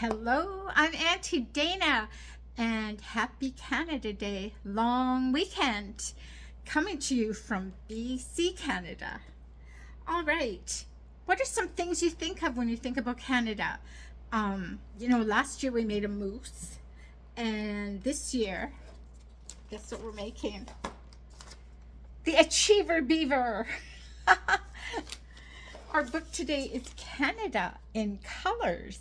Hello, I'm Auntie Dana, and happy Canada Day long weekend coming to you from BC, Canada. All right, what are some things you think of when you think about Canada? Last year we made a moose, and this year, guess what we're making? The Achiever Beaver. Our book today is Canada in Colors.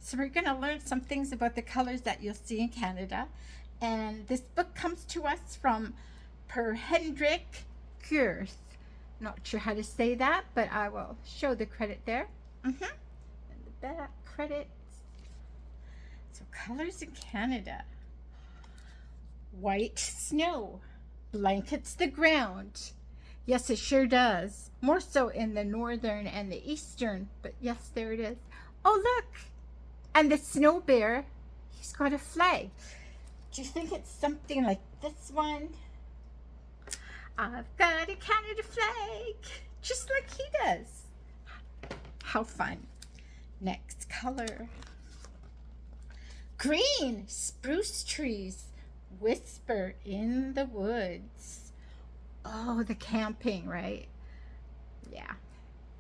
So we're going to learn some things about the colors that you'll see in Canada. And this book comes to us from Per-Henrik Gurth. Not sure how to say that, but I will show the credit there. And the back credits. So colors in Canada. White snow blankets the ground. Yes, it sure does. More so in the northern and the eastern, but yes, there it is. Oh, look! And the snow bear, he's got a flag. Do you think it's something like this one? I've got a Canada flag, just like he does. How fun. Next color. Green, spruce trees whisper in the woods. Oh, the camping, right? Yeah.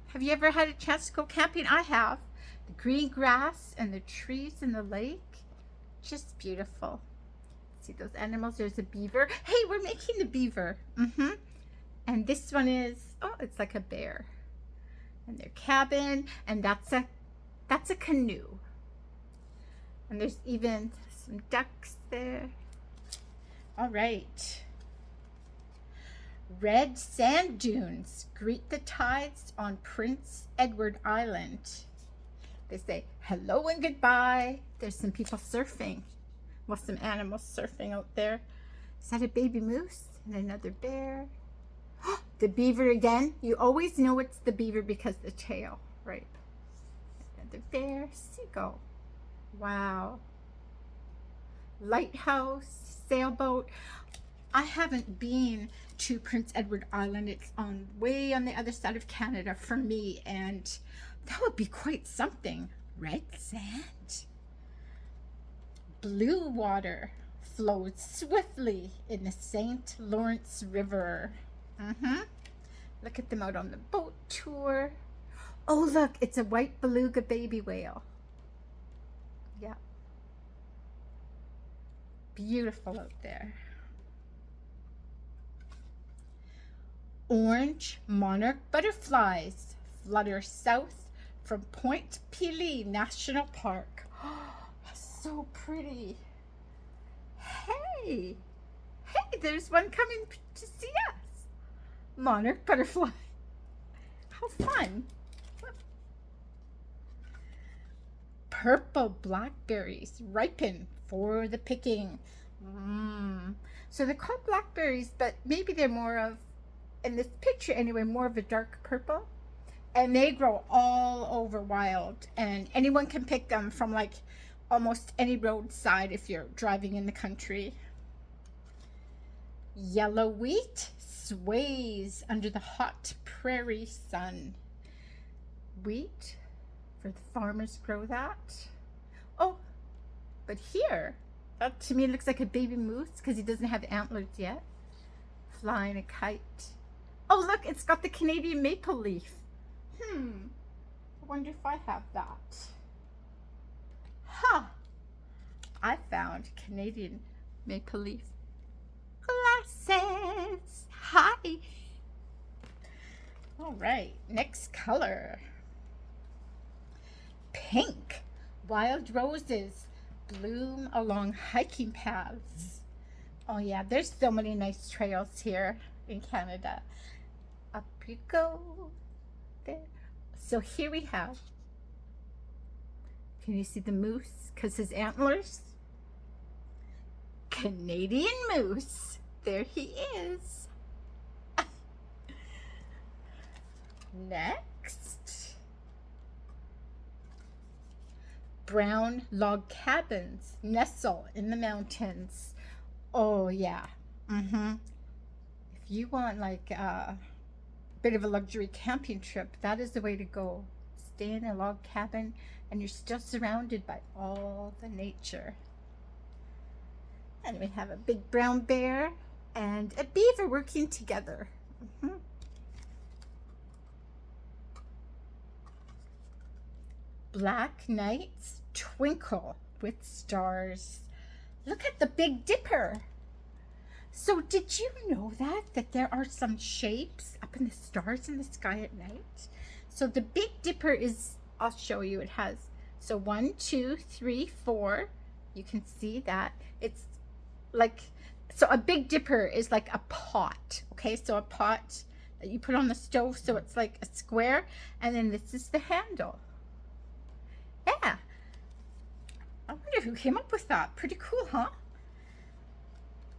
Have you ever had a chance to go camping? I have. The green grass and the trees in the lake. Just beautiful. See those animals? There's a beaver. Hey, we're making the beaver. And this one is, oh, it's like a bear. And their cabin, and that's a canoe. And there's even some ducks there. All right. Red sand dunes greet the tides on Prince Edward Island. They say hello and goodbye. There's some people surfing. Well, some animals surfing out there. Is that a baby moose? And another bear. The beaver again. You always know it's the beaver because the tail, right? Another bear, seagull. Wow. Lighthouse, sailboat. I haven't been to Prince Edward Island. It's way on the other side of Canada for me, and that would be quite something. Red sand. Blue water flows swiftly in the St. Lawrence River. Look at them out on the boat tour. Oh, look, it's a white beluga baby whale. Yeah. Beautiful out there. Orange monarch butterflies flutter south from Point Pelee National Park. So pretty. Hey, there's one coming to see us. Monarch butterfly. How fun. Purple blackberries ripen for the picking. So they're called blackberries, but maybe they're more of, in this picture anyway, more of a dark purple. And they grow all over wild, and anyone can pick them from like almost any roadside if you're driving in the country. Yellow wheat sways under the hot prairie sun. Wheat, for the farmers grow that. Oh, but here, that to me looks like a baby moose because he doesn't have antlers yet. Flying a kite. Oh, look, it's got the Canadian maple leaf. I wonder if I have that. I found Canadian maple leaf glasses. Hi. All right, next color. Pink. Wild roses bloom along hiking paths. Oh yeah, there's so many nice trails here in Canada. Up you go. There. So here we have, can you see the moose? Because his antlers. Canadian moose. There he is. Next. Brown log cabins nestle in the mountains. Oh yeah. If you want like a bit of a luxury camping trip, that is the way to go. stay in a log cabin and you're still surrounded by all the nature. And we have a big brown bear and a beaver working together. Black nights twinkle with stars. Look at the Big Dipper. So did you know that there are some shapes up in the stars in the sky at night? So the Big Dipper is, I'll show you, it has, so 1, 2, 3, 4. You can see that. It's like, so a Big Dipper is like a pot, okay? So a pot that you put on the stove, so it's like a square, and then this is the handle. Yeah. I wonder who came up with that. Pretty cool, huh?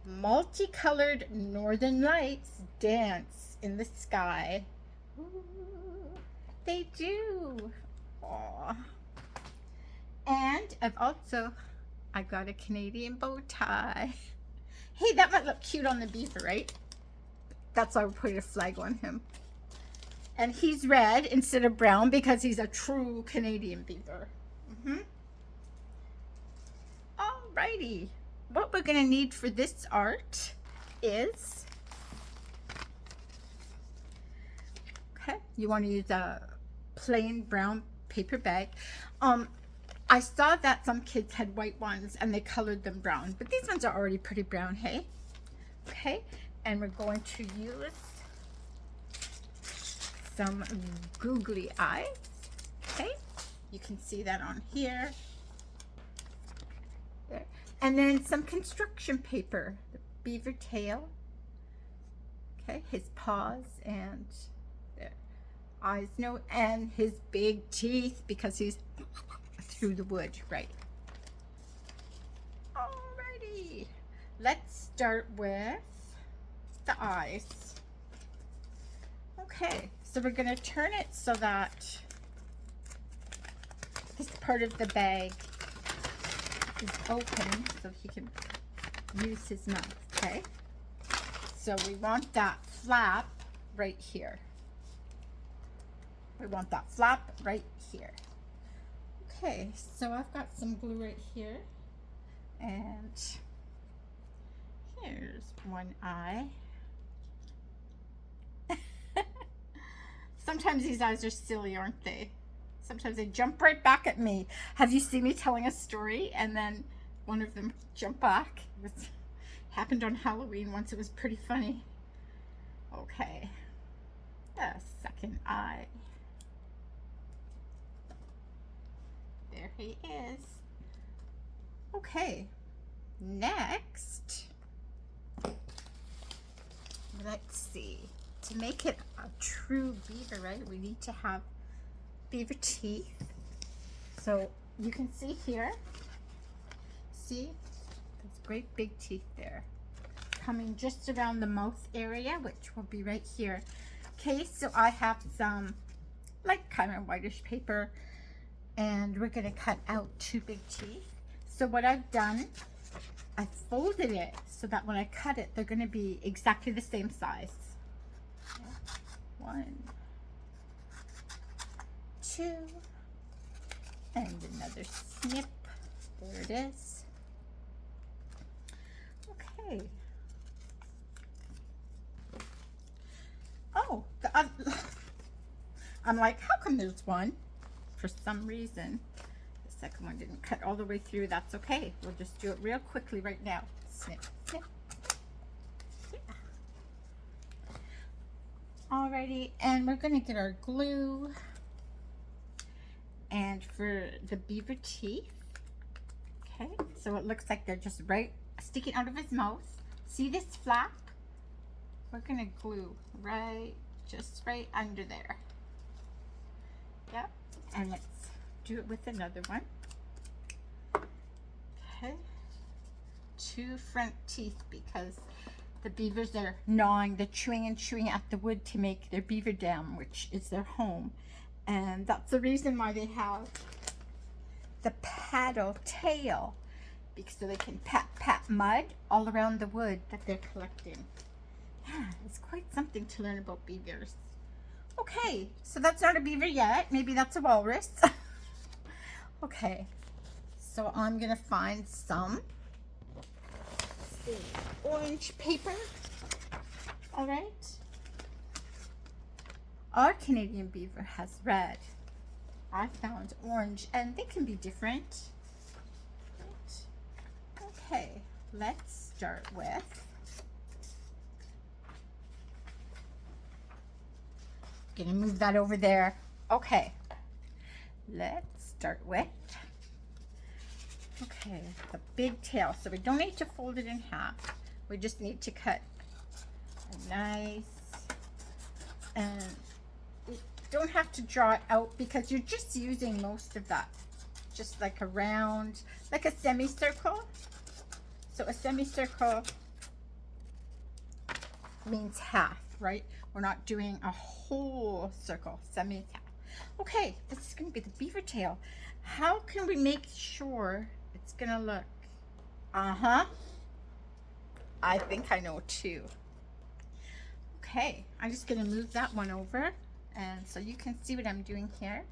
Multicolored northern lights dance in the sky. Ooh, they do. Aww. And I got a Canadian bow tie. Hey, that might look cute on the beaver, right? That's why we're putting a flag on him. And he's red instead of brown because he's a true Canadian beaver. Alrighty. What we're going to need for this art is, okay, you want to use a plain brown paper bag. I saw that some kids had white ones and they colored them brown, but these ones are already pretty brown, hey? Okay, and we're going to use some googly eyes, okay? You can see that on here. There. And then some construction paper, the beaver tail, okay, his paws and their eyes, no, and his big teeth because he's through the wood, right? Alrighty, let's start with the eyes. Okay, so we're gonna turn it so that this part of the bag is open so he can use his mouth, okay? So we want that flap right here. We want that flap right here. Okay, so I've got some glue right here. And here's one eye. Sometimes these eyes are silly, aren't they? Sometimes they jump right back at me. Have you seen me telling a story and then one of them jumped back? It happened on Halloween once. It was pretty funny. Okay, the second eye. There he is. Okay, next, let's see. To make it a true beaver, right, we need to have beaver teeth. So you can see here, see those great big teeth there coming just around the mouth area, which will be right here. Okay, so I have some like kind of whitish paper and we're going to cut out 2 big teeth. So what I've done, I folded it so that when I cut it, they're going to be exactly the same size. 1, 2, and another snip. There it is. Okay. Oh, I'm like, how come there's one? For some reason, the second one didn't cut all the way through. That's okay. We'll just do it real quickly right now. Snip, snip. Alrighty, and we're gonna get our glue. And for the beaver teeth, okay, so it looks like they're just right sticking out of his mouth. See this flap? We're gonna glue just right under there. Yep, and let's do it with another one. Okay, 2 front teeth because the beavers are gnawing, they're chewing and chewing at the wood to make their beaver dam, which is their home. And that's the reason why they have the paddle tail, because so they can pat mud all around the wood that they're collecting. Yeah, it's quite something to learn about beavers. Okay, so that's not a beaver yet. Maybe that's a walrus. Okay, so I'm gonna find some orange paper. All right. Our Canadian beaver has red. I found orange, and they can be different. Okay, let's start with, gonna move that over there. Okay, let's start with, okay, the big tail. So we don't need to fold it in half. We just need to cut a nice, and you don't have to draw it out because you're just using most of that. Just like a round, like a semicircle. So a semicircle means half, right? We're not doing a whole circle, half. Okay, this is gonna be the beaver tail. How can we make sure it's gonna look? I think I know too. Okay, I'm just gonna move that one over, and so you can see what I'm doing here.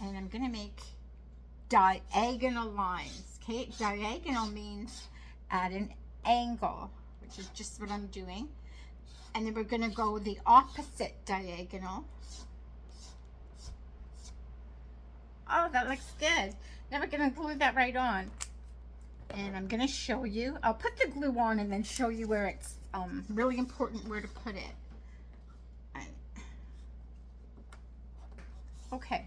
And I'm gonna make diagonal lines. Okay, diagonal means at an angle, which is just what I'm doing. And then we're gonna go the opposite diagonal. Oh, that looks good. Now we're gonna glue that right on. And I'm gonna show you. I'll put the glue on and then show you where it's really important where to put it. Okay.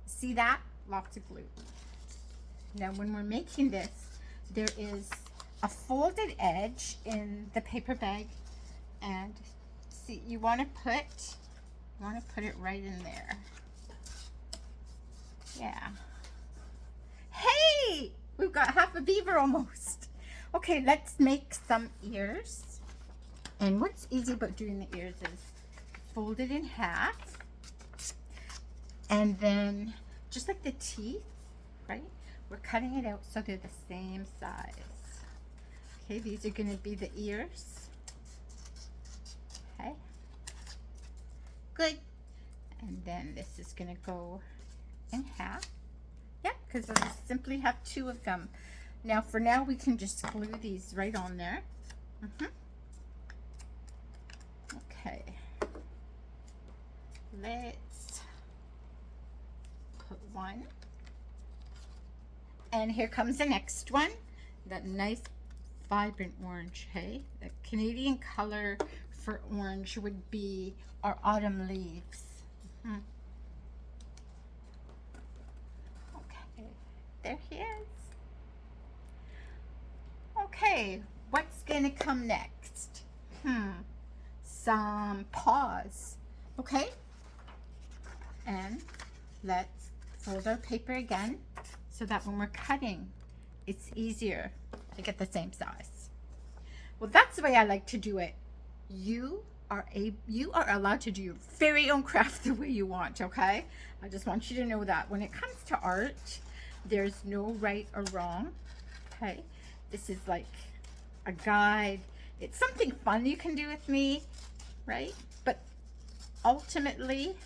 See that? Lots of glue. Now when we're making this, there is a folded edge in the paper bag, and see, you want to put it right in there. Yeah. Hey, we've got half a beaver almost. Okay, let's make some ears. And what's easy about doing the ears is fold it in half, and then just like the teeth, right? We're cutting it out so they're the same size. Okay, these are going to be the ears. Okay, good. And then this is going to go in half. Yeah, because I just simply have two of them. Now for now, we can just glue these right on there. Okay, let's put one. And here comes the next one. That nice vibrant orange, hey? The Canadian color for orange would be our autumn leaves. Okay, there he is. Okay, what's gonna come next? Some paws. Okay, and let's fold our paper again so that when we're cutting, it's easier to get the same size. Well, that's the way I like to do it. You are allowed to do your very own craft the way you want, okay? I just want you to know that when it comes to art, there's no right or wrong, okay? This is like a guide. It's something fun you can do with me, right? But ultimately,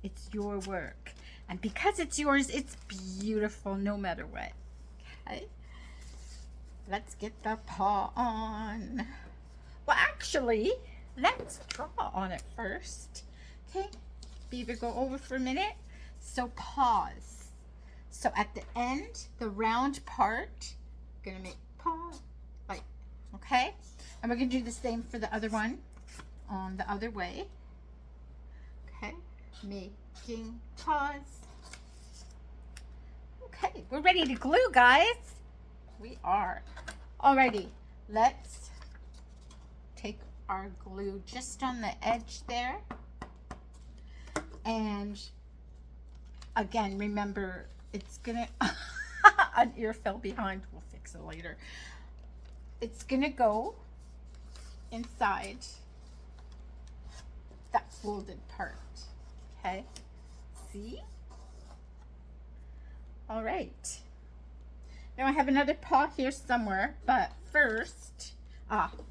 it's your work. And because it's yours, it's beautiful no matter what, okay? Let's get the paw on. Well, actually, let's draw on it first. Okay, beaver, go over for a minute. So paws. So at the end, the round part, we're gonna make paw, like, okay? And we're gonna do the same for the other one on the other way. Okay, making paws. Okay, we're ready to glue, guys. We are. Alrighty, let's take our glue just on the edge there. And again, remember, it's gonna, an ear fell behind. We'll fix it later. It's gonna go inside that folded part, okay? See? All right. Now I have another paw here somewhere, but first,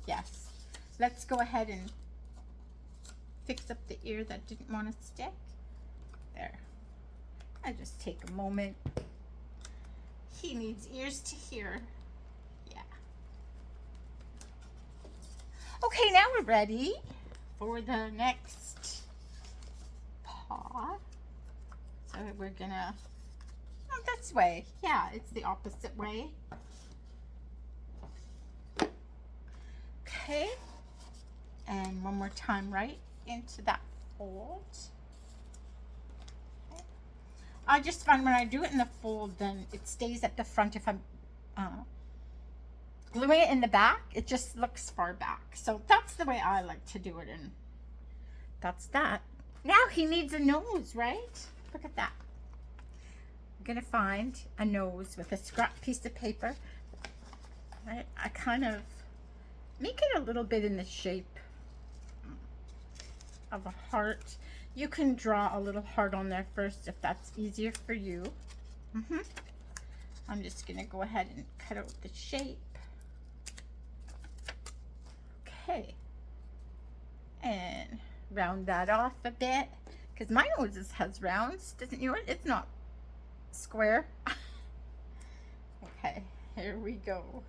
yes, let's go ahead and fix up the ear that didn't want to stick. There. I just take a moment. He needs ears to hear. Yeah. Okay, now we're ready for the next paw. So we're gonna, oh, this way. Yeah, it's the opposite way. Okay. And one more time, right into that fold. Okay. I just find when I do it in the fold, then it stays at the front. If I'm gluing it in the back, it just looks far back. So that's the way I like to do it, and that's that. Now he needs a nose, right? Look at that. I'm gonna find a nose with a scrap piece of paper. I kind of make it a little bit in the shape of a heart. You can draw a little heart on there first if that's easier for you. I'm just gonna go ahead and cut out the shape. Okay, and round that off a bit, because my nose has rounds, doesn't yours? It's not square. Okay, here we go.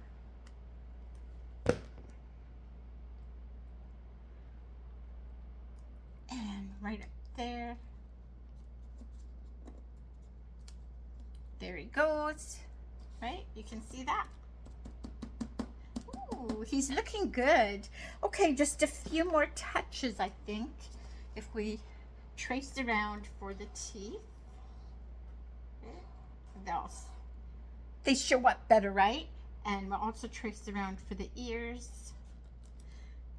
And right up there. There he goes. Right? You can see that. Ooh, he's looking good. Okay, just a few more touches, I think. If we trace around for the teeth. They show up better, right? And we'll also trace around for the ears.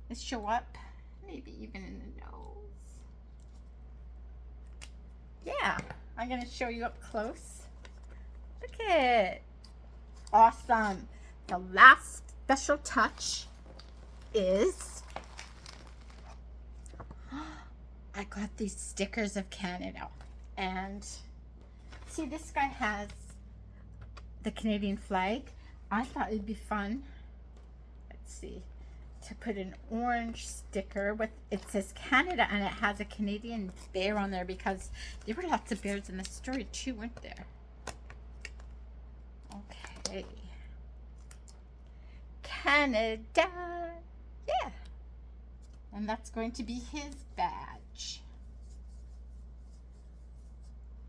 They show up, maybe even in the nose. Yeah, I'm gonna show you up close. Look at it. Awesome. The last special touch is I got these stickers of Canada, and see, this guy has the Canadian flag. I thought it'd be fun, let's see, to put an orange sticker with, it says Canada, and it has a Canadian bear on there, because there were lots of bears in the story too, weren't there? Okay. Canada. Yeah. And that's going to be his badge.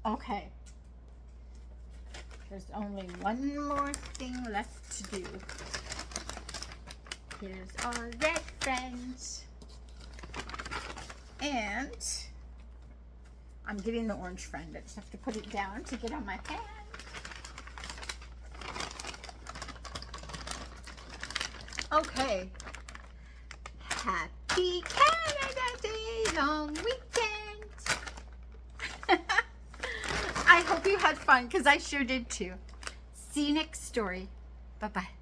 Okay. There's only one more thing left to do. Here's our red friend. And I'm getting the orange friend. I just have to put it down to get on my hand. Okay. Happy Canada Day long weekend. I hope you had fun, because I sure did too. See you next story. Bye-bye.